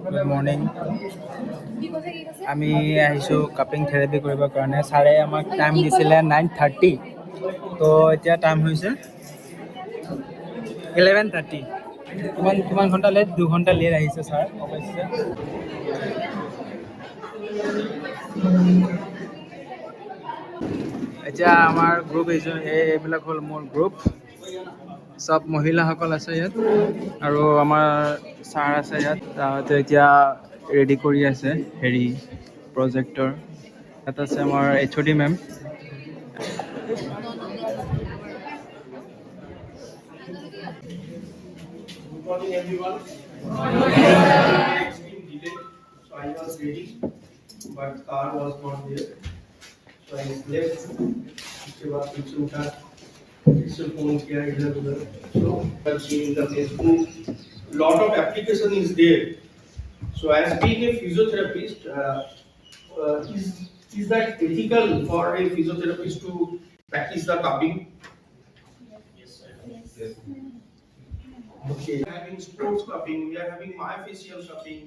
Good morning. আমি আহিছোঁ cupping therapy কৰিবৰ কাৰণে। ছাৰে আমাক টাইম দিছিলে 9:30, তো এতিয়া টাইম হৈছে 11:30। কিমান ঘণ্টা লেট? 2 ঘণ্টা লেট আহিছে ছাৰ অৱশ্যে। এতিয়া আমাৰ গ্ৰুপ এইবিলাক হ'ল মোৰ গ্ৰুপ, চব মহিলাসকল আছে ইয়াত, আৰু আমাৰ ছাৰ আছে ইয়াত। তো এতিয়া ৰেডি কৰি আছে প্ৰজেক্টৰ। ইয়াত আছে আমাৰ HOD ma'am. Good morning, everyone. Extreme delay, so I was ready, but car was not there, so I left. उसके बाद पीछे उठा, इससे फोन किया इधर-उधर, so but seeing the Facebook, lot of application is there. So as being a physiotherapist, is that ethical for a physiotherapist to practice the cupping? Yes, sir. Yes. Okay. We are having sports cupping, we are having myofascial cupping,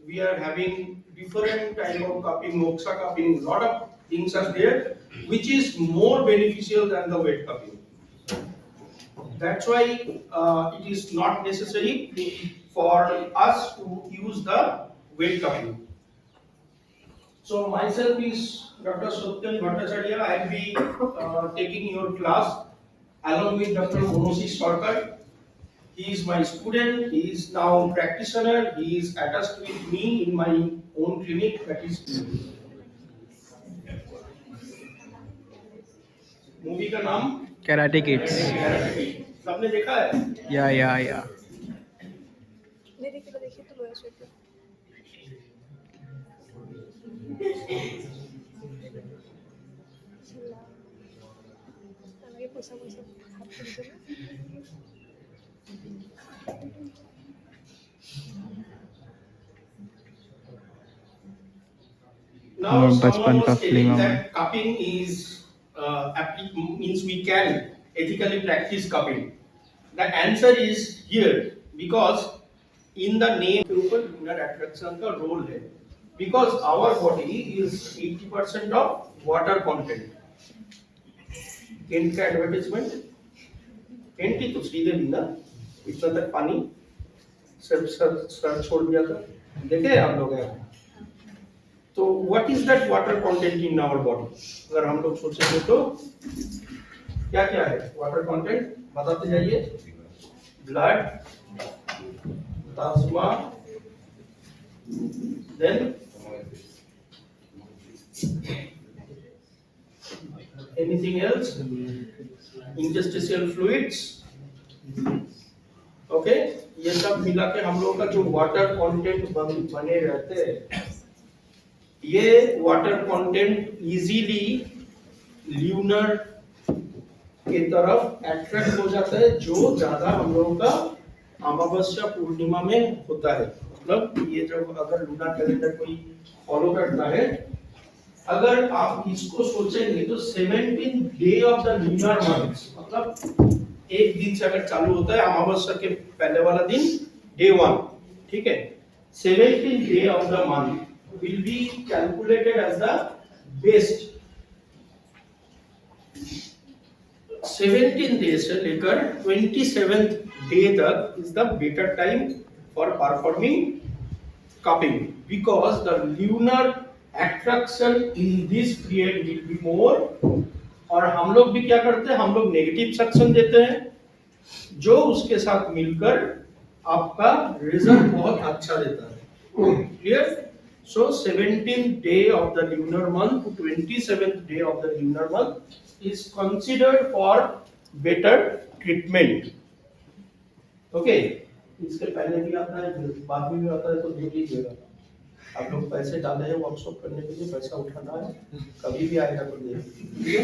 we are having different type of cupping, moxa cupping, lot of things are there which is more beneficial than the weight cupping. That's why it is not necessary for us to use the weight cupping. So myself is Dr. Satyam Bhattacharya. I will be taking your class along with Dr. Monosi Sarkar. He is my student, he is now practitioner, he is attached with me in my own clinic, that is movie का नाम karate kids. सबने देखा है? या देखिए तो लोया shape ये पोसा हाथ कर Now someone was saying that cupping is means we can ethically practice cupping. The answer is here because in the name के ऊपर lunar attraction का role है, because our body is 80% of water content. Kent का advertisement, Kent ही तो सीधे बिना इतना तक पानी सब छोड़ दिया था, देखे आप लोग हैं? तो what is that water content in our body? अगर हम लोग सोचेंगे तो क्या क्या है water content? बताते जाइए। Blood, plasma, then anything else? Interstitial fluids. Okay, ये सब मिला के हम लोग का जो water content बने रहते हैं, ये वाटर कंटेंट इजीली ल्यूनर के तरफ अट्रैक्ट हो जाता है, जो ज्यादा हम लोगों का अमावस्या पूर्णिमा में होता है। मतलब ये जब अगर लूनर कैलेंडर कोई फॉलो करता है, अगर आप इसको सोचेंगे तो 17 day of the lunar month, मतलब एक दिन से अगर चालू होता है अमावस्या के पहले वाला दिन डे 1, ठीक है, 17 day of the month will be calculated as the best 17 days से लेकर 27th day तक is the better time for performing cupping, because the lunar attraction in this period will be more। और हम लोग भी क्या करते हैं, हम लोग नेगेटिव सक्शन देते हैं, जो उसके साथ मिलकर आपका रिजल्ट बहुत अच्छा देता है। Clear? So 17th day of the lunar month to 27th day of the lunar month is considered for better treatment. Okay? इसके पहले भी आता है, बाद में भी आता है, तो देख लीजिएगा। आप लोग पैसे डाले हैं वर्कशॉप करने के लिए, पैसा उठाना है, कभी भी आएगा तो देख लीजिए।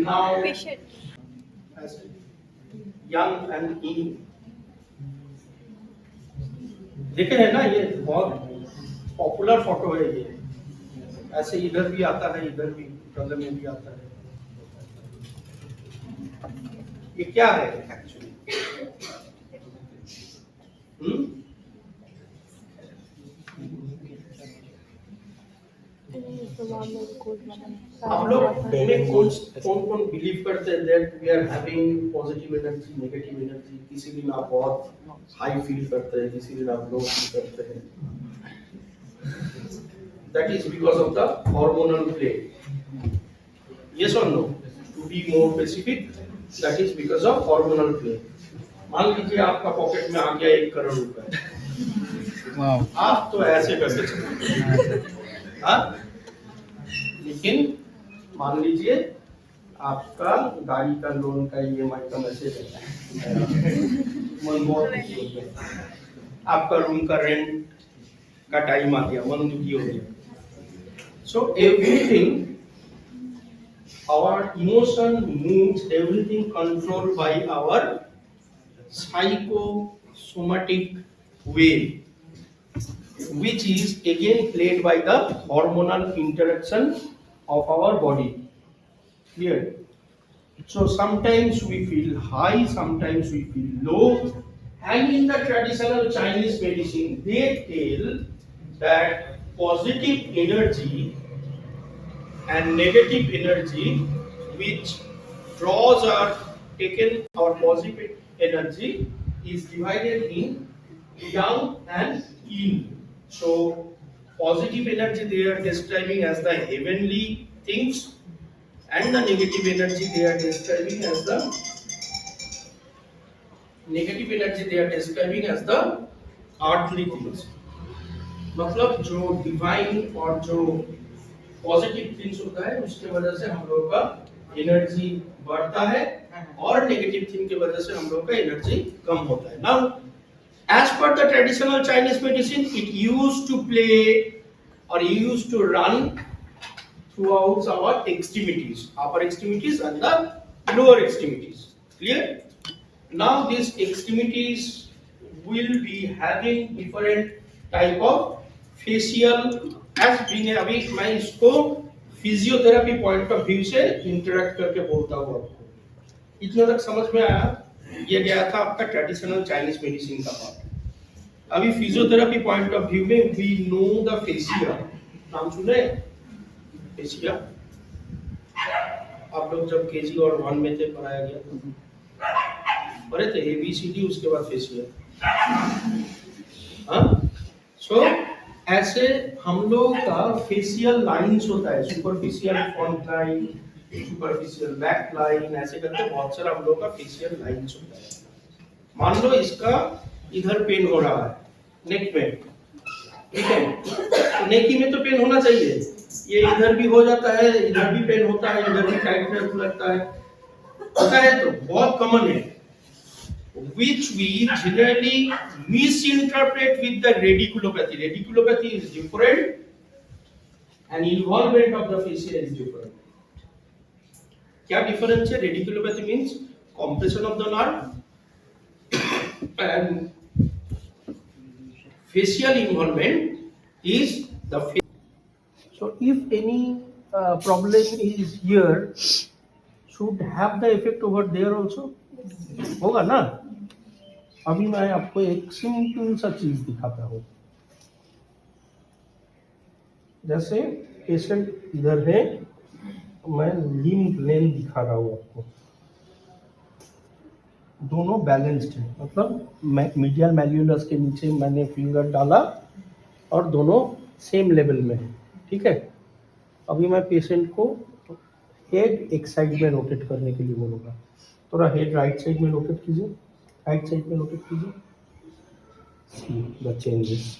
Now, young and in देखे है ना, ये बहुत पॉपुलर फोटो है ये, ऐसे इधर भी आता है, इधर भी कलर में भी आता है। ये क्या है एक्चुअली? Hmm? आप लोग में कौन कौन बिलीव करते हैं that we are having positive energy negative energy? किसी दिन आप बहुत हाई फील करते हैं, किसी दिन आप लो फील करते हैं. That is because of the hormonal play. Yes or no? To be more specific, that is because of hormonal play. मान लीजिए आपका पॉकेट में आ गया 1 करोड़ रुपए, वाह। आप तो ऐसे करके चले, हाँ? लेकिन मान लीजिए आपका गाड़ी का लोन का EMI का मैसेज है, मन बहुत दुखी हो गया. आपका रूम का रेंट का टाइम आ गया, मन दुखी हो गया. So everything, our emotion, moods, everything controlled by our psychosomatic wave, which is again played by the hormonal interaction of our body. Clear? So sometimes we feel high, sometimes we feel low, and in the traditional Chinese medicine, they tell that positive energy and negative energy, which draws are taken, our positive energy is divided in yang and yin. So positive energy they are describing as the heavenly things, and the negative energy they are describing as the earthly things. मतलब जो divine और जो positive things होता है उसके वजह से हम लोग का एनर्जी बढ़ता है, और नेगेटिव थिंग की वजह से हम लोग का एनर्जी कम होता है. Now as per the traditional Chinese medicine, it used to play or used to run throughout our extremities, upper extremities and the lower extremities. Clear? Now these extremities will be having different type of facial, as being अभी मैं इसको physiotherapy point of view से interact करके बोलता हूँ आपको. इतना तक समझ में आया? ये गया था आपका ट्रेडिशनल चाइनीज मेडिसिन का पार्ट. अभी फिजियोथेरेपी पॉइंट ऑफ व्यू में वी नो द फेसिया. नाम सुने फेसिया? आप लोग जब केजी और 1 में थे पढ़ाया गया, पढ़े थे ABCD, उसके बाद फेसिया. हाँ, सो ऐसे हम लोग का फेशियल लाइंस होता है, superficial front line, superficial back line, ऐसे करके बहुत सारा हम लोग का फेशियल लाइंस होता है. मान लो इसका इधर पेन हो रहा है, नेक में, ठीक है, तो नेकी में तो पेन होना चाहिए. ये इधर भी हो जाता है, इधर भी पेन होता है, इधर भी टाइटनेस लगता है, होता है, तो बहुत कॉमन है. Which we generally misinterpret with the radiculopathy. Radiculopathy is different, and involvement of the fascia is different. क्या difference है? Radiculopathy means compression of the nerve, and facial involvement is the. So, if any problem is here, should have the effect over there also. होगा ना? अभी मैं आपको एक simple सा चीज दिखाता हूँ. जैसे पेशेंट इधर है, मैं लिम्ब लेन दिखा रहा हूँ आपको. दोनों बैलेंस्ड है, मतलब मीडियल मैल्यूलस के नीचे मैंने फिंगर डाला और दोनों सेम लेवल में है. ठीक है, अभी मैं पेशेंट को हेड एक साइड में रोटेट करने के लिए बोलूँगा. थोड़ा हेड राइट साइड में रोटेट कीजिए, राइट साइड में रोटेट कीजिए. See the changes.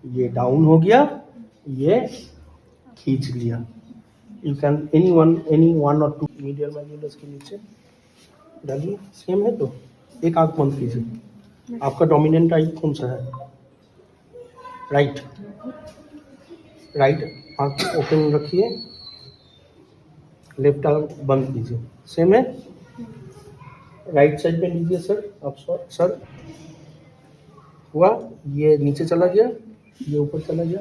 ये डाउन हो गया, ये खींच लिया. यू कैन एनी वन और 2 मीडियल मैल्यूलस के नीचे डालिए. सेम है तो एक आंख बंद कीजिए. आपका डोमिनेंट आई कौन सा है? राइट. राइट आंख ओपन रखिए, लेफ्ट आंख बंद कीजिए. सेम है. राइट साइड में लीजिए सर. अब सर हुआ, ये नीचे चला गया, ये ऊपर चला गया.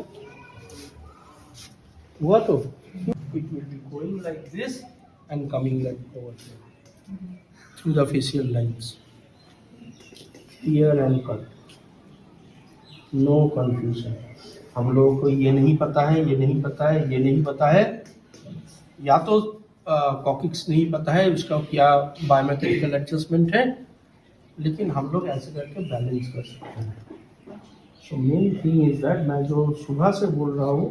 हुआ तो it will be going like this and coming like over through the facial lines, here and cut. No confusion. हम लोगों को ये नहीं पता है, ये नहीं पता है, ये नहीं पता है, या तो कॉकिक्स नहीं पता है उसका क्या बायोमेट्रिकल एडजस्टमेंट है, लेकिन हम लोग ऐसे करके बैलेंस कर सकते हैं। So main thing is that, मैं जो सुबह से बोल रहा हूँ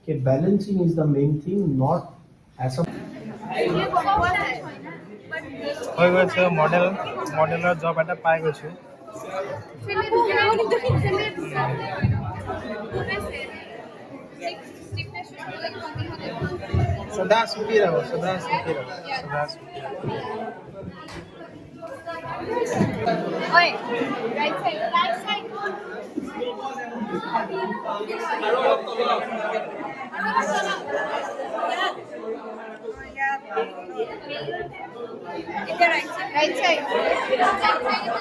कि balancing is the main thing, not ऐसा। হৈ গৈছে মডেলৰ জব এটা পাই গৈছোঁ। सदा सुखी रहो, सदा सुखी रहो, सदा सुखी रहो। Oi, right side, right side. इधर right side. Right side.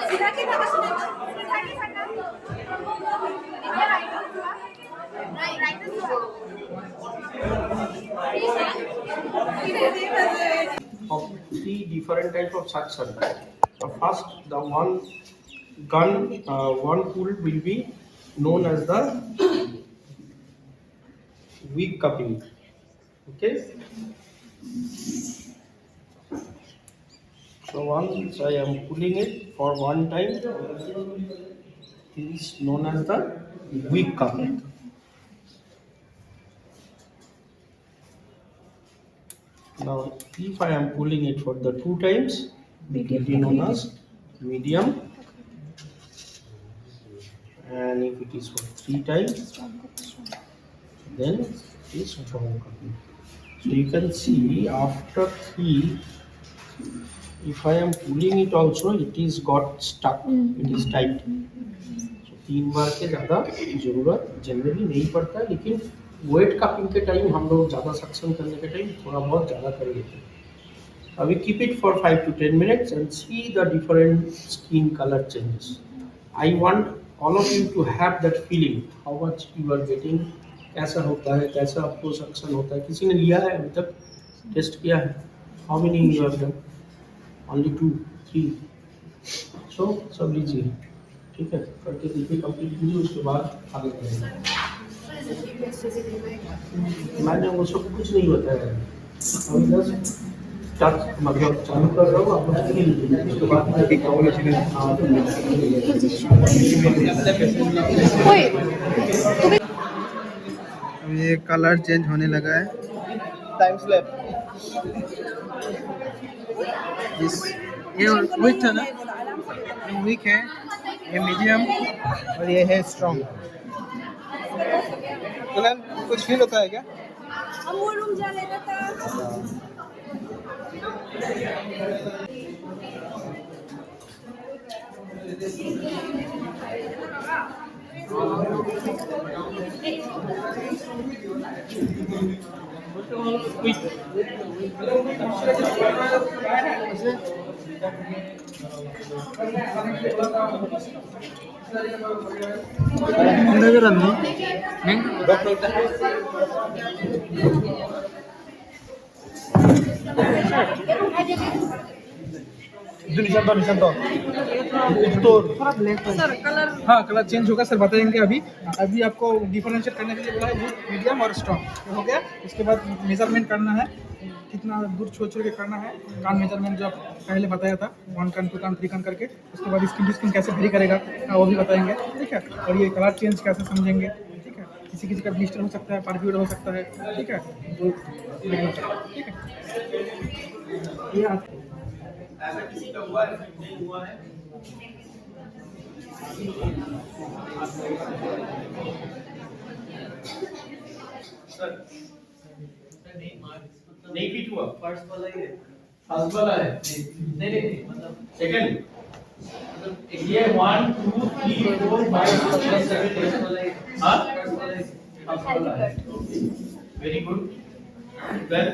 सीधा के थाका सीधा के थाका. इधर right. Right, right is good. Of three different types of suction. So first, the one gun, one tool will be known as the weak cupping. Okay. So once I am pulling it for one time, it is known as the weak cupping. Now, if I am pulling it for the two times, it will be known as medium. And if it is for three times, then it is strong cupping. So you can see after three, if I am pulling it also, it is got stuck, it is tight. So 3 बार के ज़्यादा ज़रूरत generally नहीं पड़ता है, लेकिन wait cupping के time हम लोग ज़्यादा सक्शन करने के टाइम थोड़ा बहुत ज़्यादा कर लेते हैं। We keep it for 5 to 10 minutes and see the different skin color changes. I want all of you to have that feeling, how much you are getting, कैसा होता है, कैसा आपको सक्शन होता है। किसी ने लिया है अभी तक, टेस्ट किया है? How many you have done? Only 2, 3. So सब लीजिए, ठीक है, करके देखिए, कंप्लीट कीजिए, उसके बाद आगे बढ़ेंगे। मैंने वो सब कुछ नहीं बताया है, अभी बस मतलब चालू कर रहा हूँ, आप उसके लिए उसके बाद ये कलर चेंज होने लगा है। टाइम स्लैप ये वीक था ना, ये वीक है, ये मीडियम और ये है स्ट्रॉन्ग। कुछ फील होता है क्या? हम वो रूम जा लेना था। सर कलर, हाँ कलर चेंज होगा सर, बताएंगे अभी। अभी आपको डिफरेंशिएट करने के लिए बोला है, मीडियम और स्ट्रॉन्ग हो गया। उसके बाद मेजरमेंट करना है, कितना दूर छोड़ छोड़ के करना है, कान मेजरमेंट जो आप पहले बताया था, 1 कान 2 कान 3 कान करके। उसके बाद स्किन टू स्किन कैसे वेरी करेगा वो भी बताएंगे, ठीक है। और ये कलर चेंज कैसे समझेंगे, ठीक है। किसी किसी का ब्लिस्टर हो सकता है, पार्फ्यूड हो सकता है, ठीक है, ठीक है। ये ऐसा किसी का हुआ है, नहीं हुआ है? सर नहीं फिट हुआ, फर्स्ट वाला ही है, फर्स्ट वाला है, नहीं मतलब सेकंड, मतलब ये 1 2 3 4 5 6 7 8 वाला है। हां फर्स्ट वाला है, वेरी गुड। देन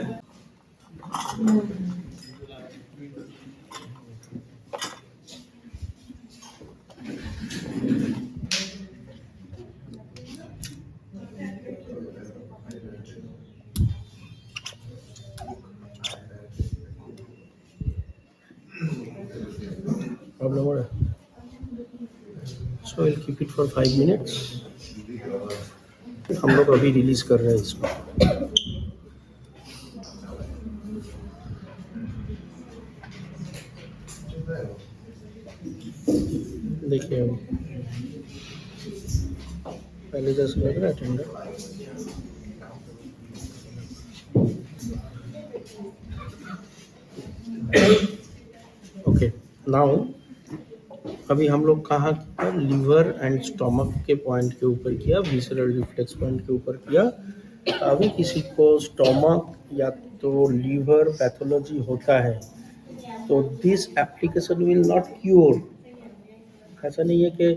प्रॉब्लम हो रहा है। So we'll keep it for 5 minutes. हम लोग अभी रिलीज कर रहे हैं इसको. देखिए अभी पहले जैसे लग रहा है टेंडर. ओके नाउ अभी हम लोग कहाँ किया, लीवर एंड स्टोमक के पॉइंट के ऊपर किया, विसरल रिफ्लेक्स पॉइंट के ऊपर किया. अभी किसी को स्टोमक या तो लीवर पैथोलॉजी होता है तो this application will not cure. ऐसा नहीं है कि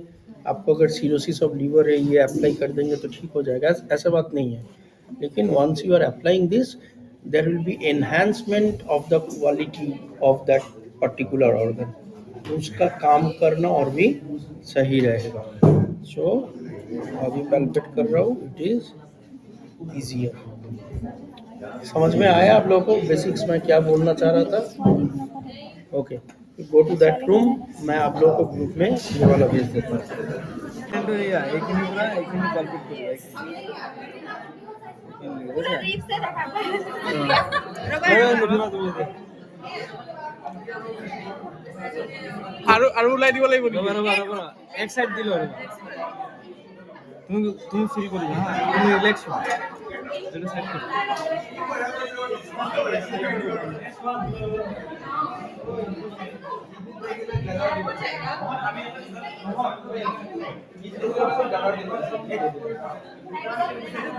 आपको अगर सीरोसिस ऑफ लीवर है ये अप्लाई कर देंगे तो ठीक हो जाएगा, ऐसा बात नहीं है. लेकिन once you are applying this there will be enhancement of the quality of that particular organ. उसका काम करना और भी सही रहेगा. सो अभी पैल्पेट कर रहा हूँ, इट इज ईजियर. समझ में आया आप लोगों को बेसिक्स में क्या बोलना चाह रहा था? Okay go to that room. मैं आप लोगों को ग्रुप में ये वाला भेज देता हूँ. रीफ से रखा আৰু ওলাই দিব লাগিব এক সাইড দিলো আৰু তুমি ফ্রি কৰিবা হা, তুমি রিল্যাক্স হোৱা যেটা সাইড কৰি.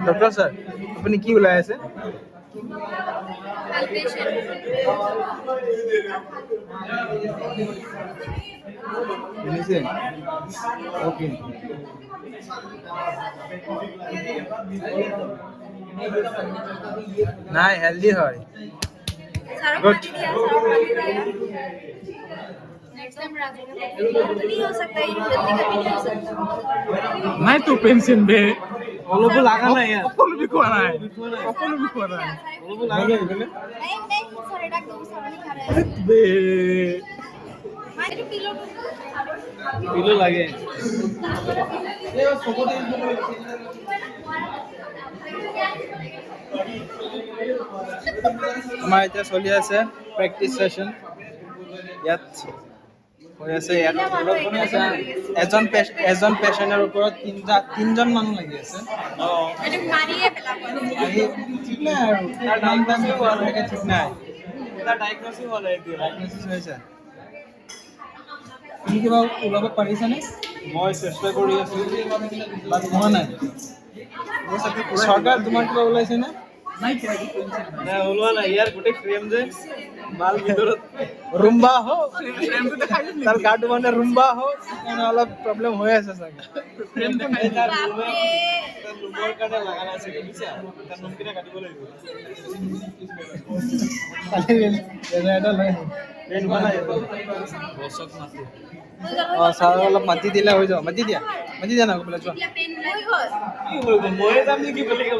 ডক্টৰ স্যার আপুনি কি ওলাই আছে? Listen. Okay. নাই হেলদি হয়. गुड. नेक्स्ट टाइम राजू नहीं हो सकता, ये जल्दी कभी नहीं हो सकता. নাই তো পেনশন বে অলপো লাগা নাই ইয়াৰ. সকলো বিখোৱা নাই, সকলো বিখোৱা নাই. অলপো লাগা নাই नहीं नहीं सर डाक दो सर नहीं खा रहे हैं. বে मारे पिलो পিলো লাগে. আমাৰ এতিয়া চলি আছে প্ৰেক্টিচ সেশন. ইয়াত হৈ আছে, ইয়াত এজন পেচেণ্টৰ ওপৰত তিনিজন মানুহ লাগি আছে. अरे मारिए पेला আহি ঠিক নাই আৰু তাৰ নাম এনেকৈ ঠিক নাই. তাৰ ডায়েগনচিছ হ'লে ডায়েগনচিছ হৈছে. তুমি কিবা ওলাব পাৰিছানে? মই চেষ্টা কৰি আছোঁ বাট হোৱা নাই. চৰকাৰ তোমাৰ কিবা ওলাইছেনে? নাই ওলোৱা নাই. ইয়াৰ গোটেই ফ্ৰেম যে মাল ভিতৰত ৰুম্বা হওক, তাৰ গাটো মানে ৰুম্বা হওক, সেইকাৰণে অলপ প্ৰব্লেম হৈ আছে চাগে. ফ্ৰেম দেখাই তাৰ লুমৰ কাৰণে লগা নাছিল বুজিছা. তাৰ লুমকেইটা কাটিব লাগিব. এটা লৈ বছক মাতি ছাৰ অলপ মাতি দিলে হৈ যাব. মাতি দিয়া না বোলে যোৱা.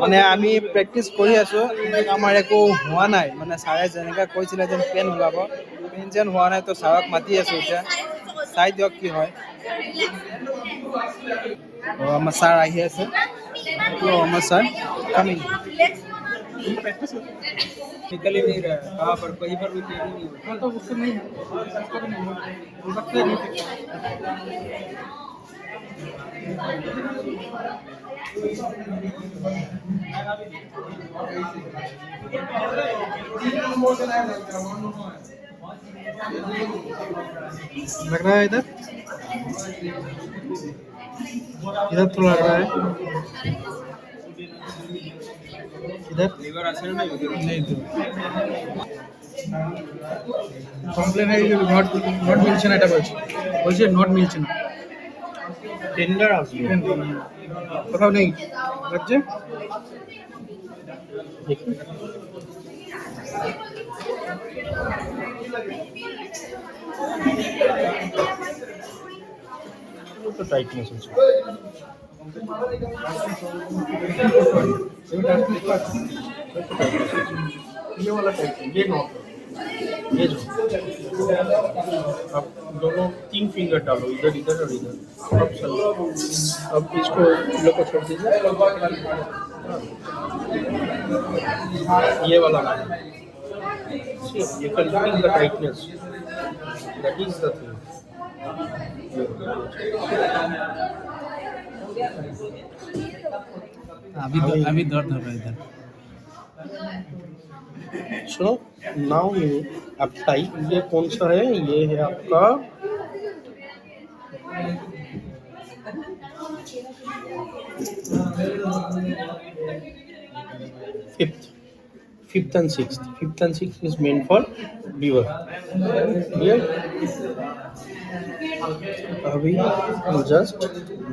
মানে আমি প্ৰেক্টিচ কৰি আছোঁ, আমাৰ একো হোৱা নাই. মানে ছাৰে যেনেকৈ কৈছিলে যেন পেন ওলাব, পেন যেন হোৱা নাই. তো ছাৰক মাতি আছোঁ এতিয়া, চাই দিয়ক কি হয়. আমাৰ ছাৰ আহি আছে. আমাৰ ছাৰ কামিং. निकल ही नहीं रहा है. कहाँ पर कहीं पर भी पेन नहीं होता. तो उससे नहीं हो सकता है. लग रहा है इधर तो लग रहा है. इधर लीवर असर नहीं तो কমপ্লেন है नॉट मिलছে না. এটা বলছে নট মিলছে না. টেন্ডার আসবে কোথাও নেই লাগছে. तो टाइटनेस है. ये वाला टाइट, ये नॉट. ये जो अब दोनों 3 फिंगर डालो, इधर इधर और इधर। अब चलो, अब इसको फूलों को छोड़ दीजिए। ये वाला line, you can feel the tightness. That is the thing. अभी दर्द हो रहा है इधर। So now you apply. ये कौन सा है? ये है आपका fifth and sixth. Fifth and sixth is meant for beaver. Here, अभी just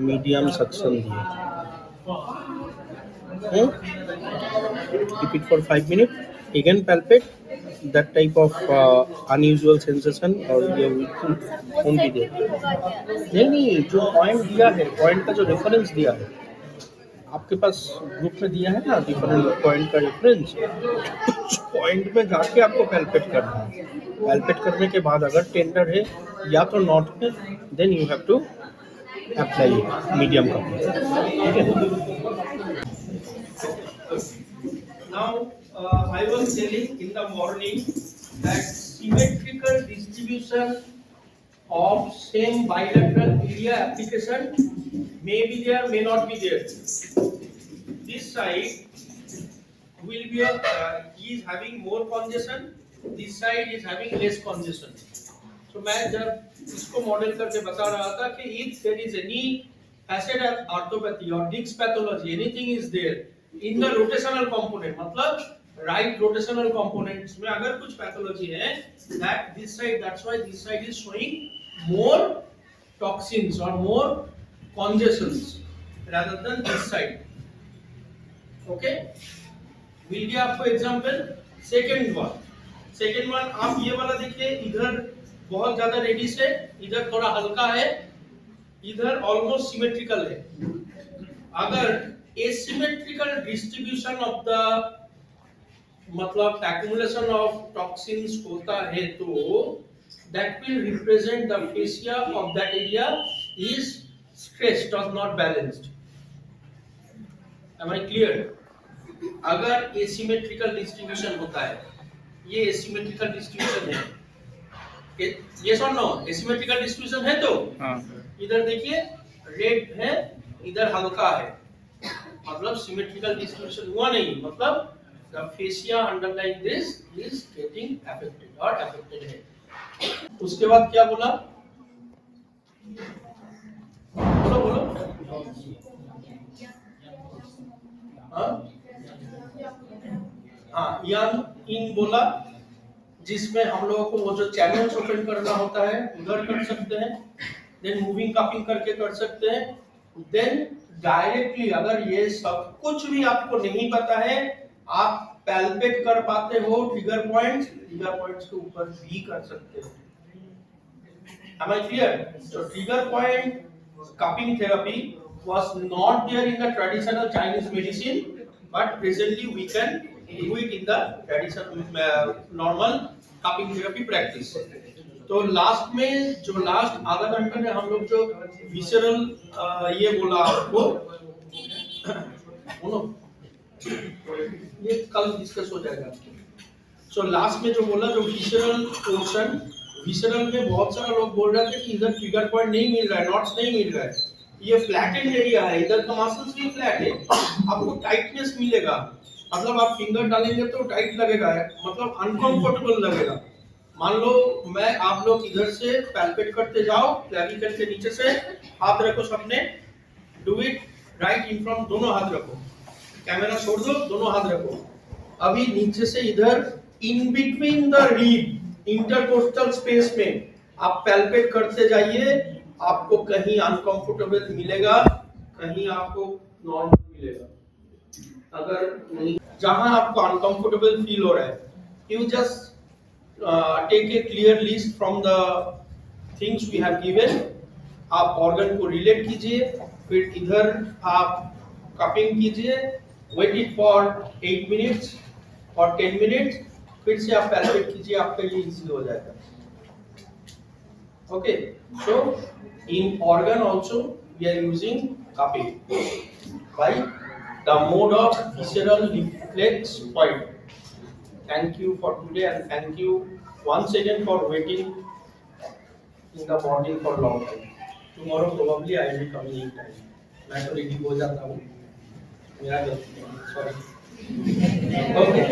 medium suction दिए। Keep it for 5 minutes. Again palpate. That type of unusual sensation or ये won't be there. नहीं, जो पॉइंट दिया है, पॉइंट का जो reference दिया है, आपके पास ग्रुप में दिया है ना डिफरेंट पॉइंट का रेफरेंस, पॉइंट में जाके आपको पैल्पेट करना है। पैल्पेट करने के बाद अगर टेंडर है या तो नॉट है, then you have to apply medium का। ठीक है। Now I was telling in the morning that symmetrical distribution of same bilateral area application may be there, may not be there. This side will be is having more congestion, this side is having less congestion. So मैं जब इसको model करके बता रहा था कि if there is any facet orthopathy or disc pathology, anything is there in the rotational component, मतलब right rotational components में अगर कुछ पैथोलॉजी है, that this side, that's why this side is showing more toxins or more congestions rather than this side. Okay, मिल गया आपको example. Second one आप ये वाला देखिए, इधर बहुत ज्यादा रेडिश है, इधर थोड़ा हल्का है, इधर ऑलमोस्ट सिमेट्रिकल है। अगर asymmetrical distribution of the मतलब accumulation of toxins होता है तो that will represent the fascia of that area is stretched or not balanced. Am I clear? अगर asymmetrical distribution होता है, ये asymmetrical distribution है, yes or no? asymmetrical distribution है तो इधर देखिए रेड है, इधर हल्का है, मतलब symmetrical distribution हुआ नहीं, मतलब the fascia underlying this is getting affected or affected है। उसके बाद क्या बोला? बोलो हाँ, यान इन बोला, जिसमें हम लोगों को वो जो चैनल्स ओपन करना होता है उधर कर सकते हैं, देन मूविंग कपिंग करके कर सकते हैं, देन डायरेक्टली अगर ये सब कुछ भी आपको नहीं पता है, आप पैल्पेट कर पाते हो ट्रिगर पॉइंट्स के ऊपर भी कर सकते हो। Am I clear? So trigger point cupping therapy was not there in the traditional Chinese medicine, but presently we can do it in the traditional normal cupping therapy practice. तो last में जो last आधा घंटा में हम लोग जो visceral ये बोला आपको, ये कल डिस्कस हो जाएगा। सो लास्ट में जो बोला, जो विसरल पोर्शन, विसरल में बहुत सारा लोग बोल रहे थे कि इधर ट्रिगर पॉइंट नहीं मिल रहा है, नॉट्स नहीं मिल रहा है, ये फ्लैटेंड एरिया है, इधर का मसल्स भी फ्लैट है, आपको टाइटनेस मिलेगा, मतलब आप फिंगर डालेंगे तो टाइट लगेगा, मतलब अनकंफर्टेबल लगेगा। मान लो मैं आप लोग इधर से पैल्पेट करते जाओ, क्लैविकल के नीचे से हाथ रखो सबने, do it right in front, दोनों हाथ रखो, कैमरा छोड़ दो, दोनों हाथ रखो, अभी नीचे से इधर in between the rib intercostal space में आप पैल्पेट करते जाइए, आपको कहीं अनकंफर्टेबल मिलेगा, कहीं आपको नॉर्मल मिलेगा। अगर नहीं, जहां आपको अनकंफर्टेबल फील हो रहा है, you just take a clear list from the things we have given, आप ऑर्गन को रिलेट कीजिए, फिर इधर आप कपिंग कीजिए, wait it for 8 minutes or 10 minutes, फिर से आप पैलपेट कीजिए, आपका ये इजी हो जाएगा. Okay, so in organ also we are using cupping by the mode of visceral reflex point. Thank you for today and thank you once again for waiting in the morning for long time. Tomorrow probably I will be coming in time. मैं तो ready हो जाता हूँ. मेरा गलती है. Sorry. Okay.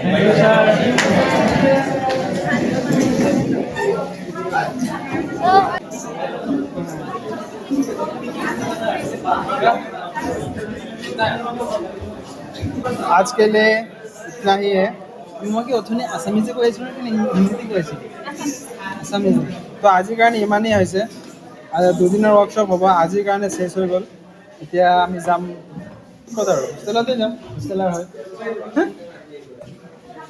आज के लिए इतना ही है. মই কি অথনি আছামিজে কৈ আছিলোঁ নে হিন্দীতে কৈ আছিলোঁ? আছামিজ. তো আজিৰ কাৰণে ইমানেই হৈছে. আৰু দুদিনৰ ৱৰ্কশ্বপ হ'ব. আজিৰ কাৰণে শেষ হৈ গ'ল. এতিয়া আমি যাম ক'ত আৰু হোষ্টেলতে যাম. হোষ্টেলাৰ হয়.